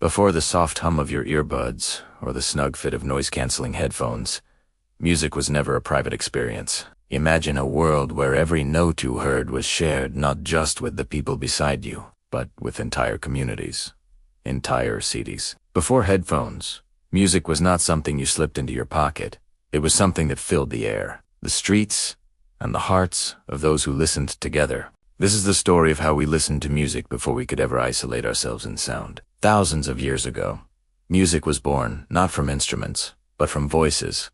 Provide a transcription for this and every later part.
Before the soft hum of your earbuds or the snug fit of noise-canceling headphones, music was never a private experience. Imagine a world where every note you heard was shared not just with the people beside you, but with entire communities, entire cities. Before headphones, music was not something you slipped into your pocket. It was something that filled the air, the streets, and the hearts of those who listened together. This is the story of how we listened to music before we could ever isolate ourselves in sound. Thousands of years ago, music was born not from instruments, but from voices.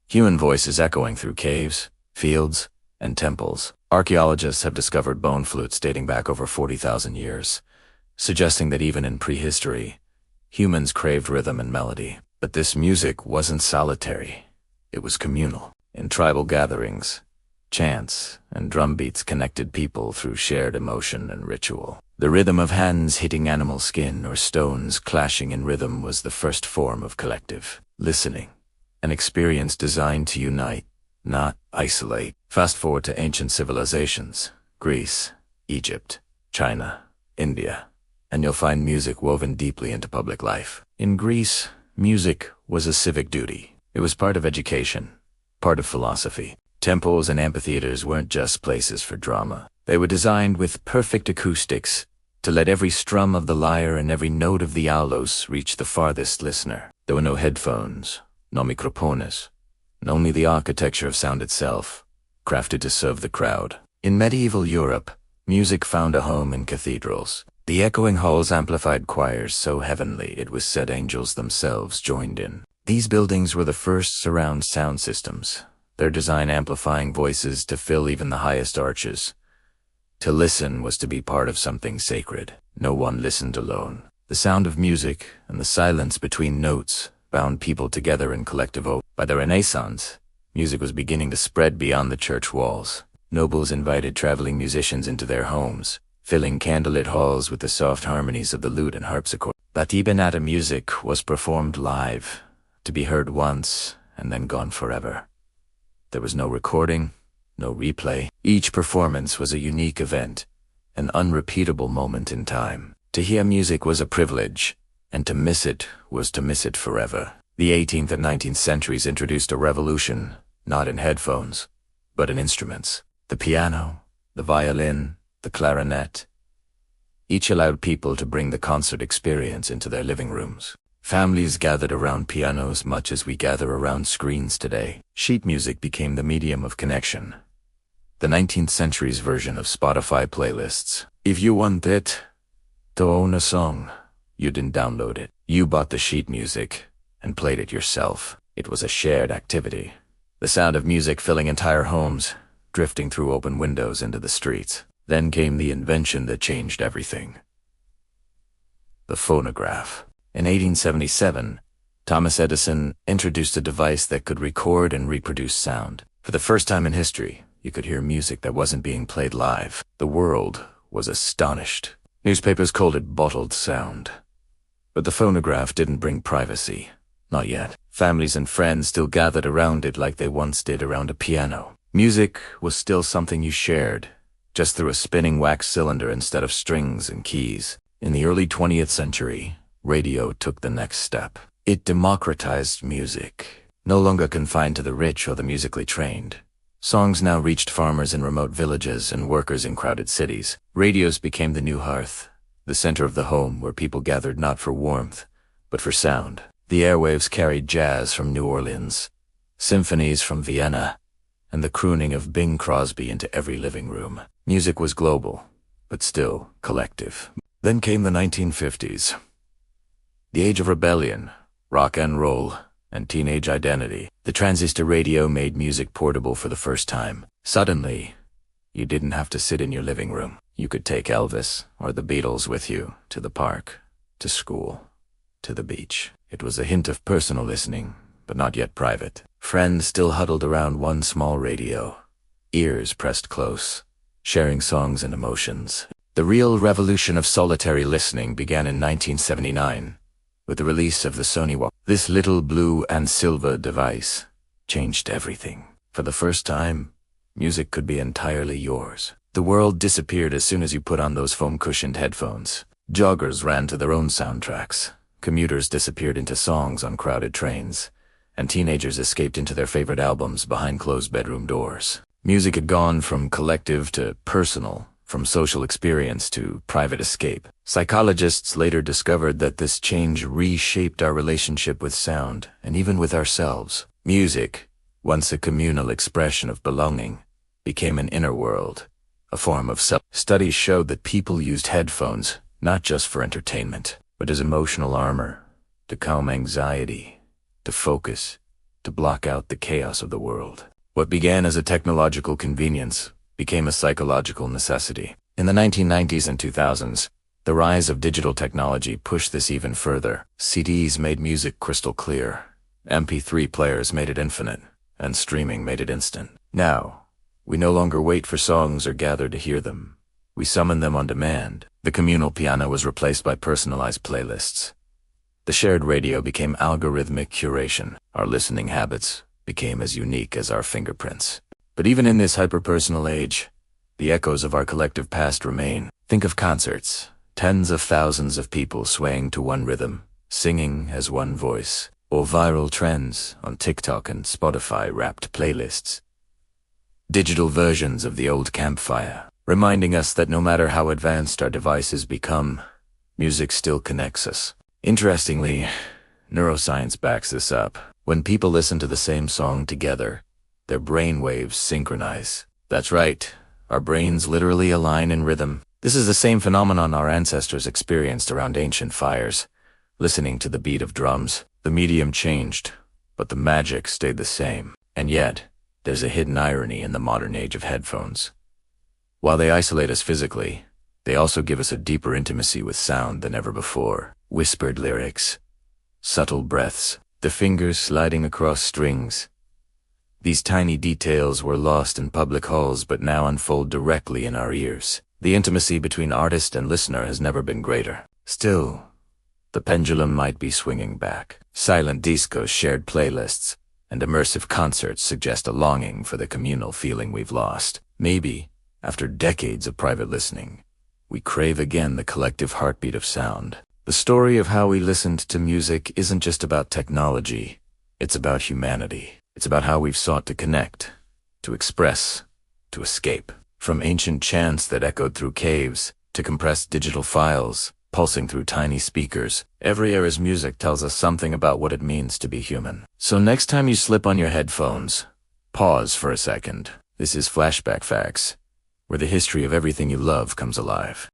Human voices echoing through caves, fields, and temples. Archaeologists have discovered bone flutes dating back over 40,000 years, suggesting that even in prehistory, humans craved rhythm and melody. But this music wasn't solitary. It was communal. In tribal gatherings, chants and drum beats connected people through shared emotion and ritual. The rhythm of hands hitting animal skin or stones clashing in rhythm was the first form of collective listening, an experience designed to unite, not isolate. Fast forward to ancient civilizations, Greece, Egypt, China, India, and you'll find music woven deeply into public life. In Greece, music was a civic duty. It was part of education, part of philosophy. Temples and amphitheaters weren't just places for drama. They were designed with perfect acoustics to let every strum of the lyre and every note of the aulos reach the farthest listener. There were no headphones, no microphones, and only the architecture of sound itself, crafted to serve the crowd. In medieval Europe, music found a home in cathedrals. The echoing halls amplified choirs so heavenly it was said angels themselves joined in. These buildings were the first surround sound systems, their design amplifying voices to fill even the highest arches. To listen was to be part of something sacred. No one listened alone. The sound of music and the silence between notes bound people together in collective oath. By the Renaissance, music was beginning to spread beyond the church walls. Nobles invited traveling musicians into their homes, filling candlelit halls with the soft harmonies of the lute and harpsichord. But even at music was performed live, to be heard once and then gone forever. There was no recording, no replay. Each performance was a unique event, an unrepeatable moment in time. To hear music was a privilege, and to miss it was to miss it forever. The 18th and 19th centuries introduced a revolution, not in headphones, but in instruments. The piano, the violin, the clarinet. Each allowed people to bring the concert experience into their living rooms. Families gathered around pianos much as we gather around screens today. Sheet music became the medium of connection. The 19th century's version of Spotify playlists. If you wanted to own a song, you didn't download it. You bought the sheet music and played it yourself. It was a shared activity. The sound of music filling entire homes, drifting through open windows into the streets. Then came the invention that changed everything. The phonograph. In 1877, Thomas Edison introduced a device that could record and reproduce sound. For the first time in history, you could hear music that wasn't being played live. The world was astonished. Newspapers called it bottled sound. But the phonograph didn't bring privacy. Not yet. Families and friends still gathered around it like they once did around a piano. Music was still something you shared, just through a spinning wax cylinder instead of strings and keys. In the early 20th century, radio took the next step. It democratized music, no longer confined to the rich or the musically trained. Songs now reached farmers in remote villages and workers in crowded cities. Radios became the new hearth, the center of the home where people gathered not for warmth, but for sound. The airwaves carried jazz from New Orleans, symphonies from Vienna, and the crooning of Bing Crosby into every living room. Music was global, but still collective. Then came the 1950s. The age of rebellion, rock and roll, and teenage identity. The transistor radio made music portable for the first time. Suddenly, you didn't have to sit in your living room. You could take Elvis or the Beatles with you to the park, to school, to the beach. It was a hint of personal listening, but not yet private. Friends still huddled around one small radio, ears pressed close, sharing songs and emotions. The real revolution of solitary listening began in 1979. With the release of the Sony Walkman. This little blue and silver device changed everything. For the first time, music could be entirely yours. The world disappeared as soon as you put on those foam-cushioned headphones. Joggers ran to their own soundtracks, commuters disappeared into songs on crowded trains, and teenagers escaped into their favorite albums behind closed bedroom doors. Music had gone from collective to personal, from social experience to private escape. Psychologists later discovered that this change reshaped our relationship with sound and even with ourselves. Music, once a communal expression of belonging, became an inner world, a form of self. Studies showed that people used headphones not just for entertainment, but as emotional armor, to calm anxiety, to focus, to block out the chaos of the world. What began as a technological convenience became a psychological necessity. In the 1990s and 2000s, the rise of digital technology pushed this even further. CDs made music crystal clear, MP3 players made it infinite, and streaming made it instant. Now, we no longer wait for songs or gather to hear them. We summon them on demand. The communal piano was replaced by personalized playlists. The shared radio became algorithmic curation. Our listening habits became as unique as our fingerprints. But even in this hyper-personal age, the echoes of our collective past remain. Think of concerts, tens of thousands of people swaying to one rhythm, singing as one voice, or viral trends on TikTok and Spotify-wrapped playlists. Digital versions of the old campfire, reminding us that no matter how advanced our devices become, music still connects us. Interestingly, neuroscience backs this up. When people listen to the same song together, their brain waves synchronize. That's right, our brains literally align in rhythm. This is the same phenomenon our ancestors experienced around ancient fires, listening to the beat of drums. The medium changed, but the magic stayed the same. And yet, there's a hidden irony in the modern age of headphones. While they isolate us physically, they also give us a deeper intimacy with sound than ever before. Whispered lyrics, subtle breaths, the fingers sliding across strings. These tiny details were lost in public halls but now unfold directly in our ears. The intimacy between artist and listener has never been greater. Still, the pendulum might be swinging back. Silent discos, shared playlists, and immersive concerts suggest a longing for the communal feeling we've lost. Maybe, after decades of private listening, we crave again the collective heartbeat of sound. The story of how we listened to music isn't just about technology, it's about humanity. It's about how we've sought to connect, to express, to escape. From ancient chants that echoed through caves, to compressed digital files, pulsing through tiny speakers, every era's music tells us something about what it means to be human. So next time you slip on your headphones, pause for a second. This is Flashback Facts, where the history of everything you love comes alive.